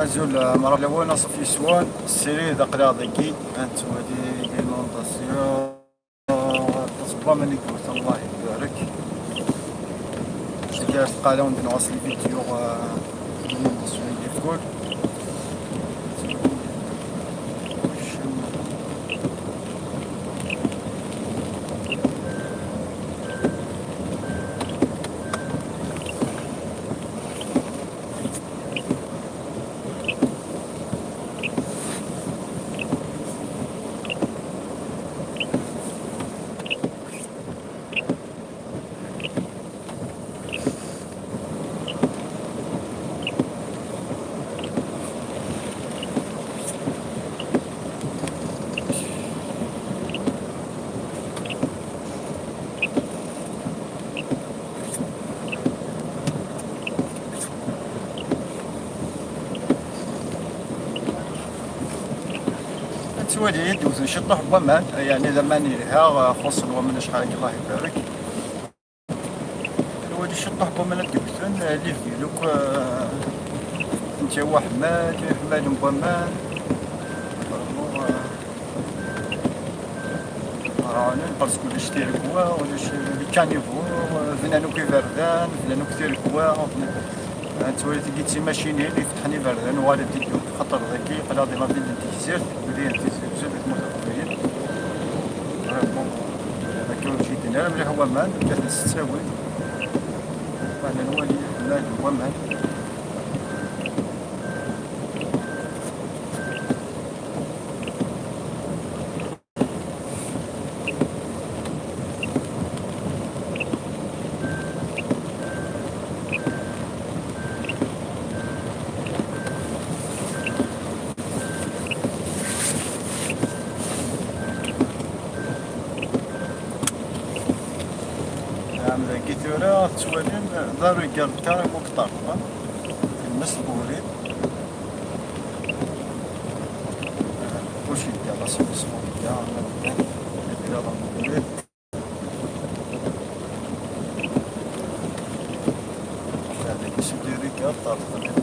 أزول مرة الأولى صفي سوان السرير ذا قراضيكي أنت ودي المونطاسيون تصبر مني قلت الله يبارك سكرت قالون نواصل الفيديو المونطاسيون يفكر سوالي يدوز نشطح بومان يعني زمان لها خص ومن شحال الله يبارك الوالي شطح بومان دوزن اللي في لوك انت هو حماد بومان رانا باسكو نشتري كوا ولا كانيفو فنانو كي فردان فنانو كثير كوا تولي تلقيتي ماشيني اللي فتحني فردان وغادي تديو خطر ذكي قلاضي ما بدي تيزير بدي تيزير بزاف المتفقين بون هكا جيت انا مليح هو مان كانت تساوي وانا نولي مال هو مان كثيرة تسوالين دارو يقال كارم وكطارفة الناس البورين وش يدير راسي بسمو يدير يدير البورين هذاك يسديري كار طارفة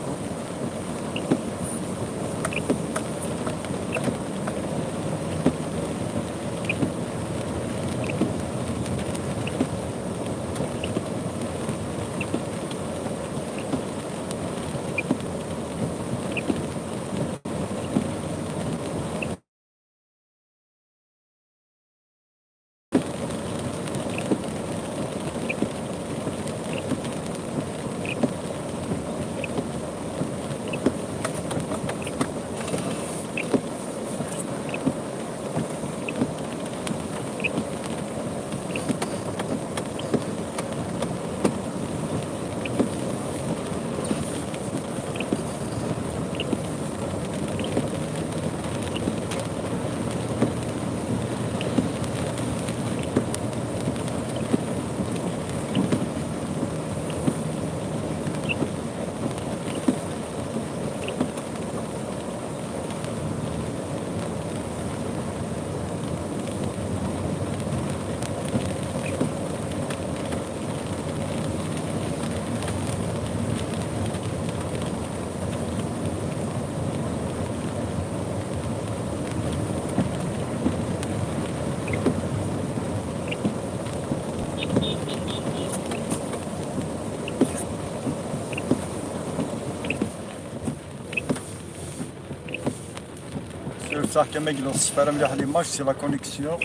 صح كما قلنا الصفارة مليح ليماج سي لا كونيكسيون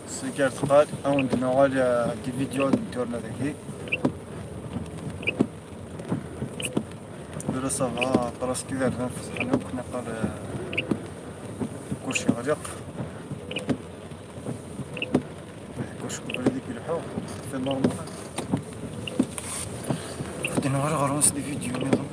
سي كارت قال عندنا غالي دي فيديو دورنا ذاكي دابا صافا براسكي دارنا فسحنا وكنا قال كلشي غريق كلشي قبل هذيك يلحو في النورمال خدينا غير غروس دي فيديو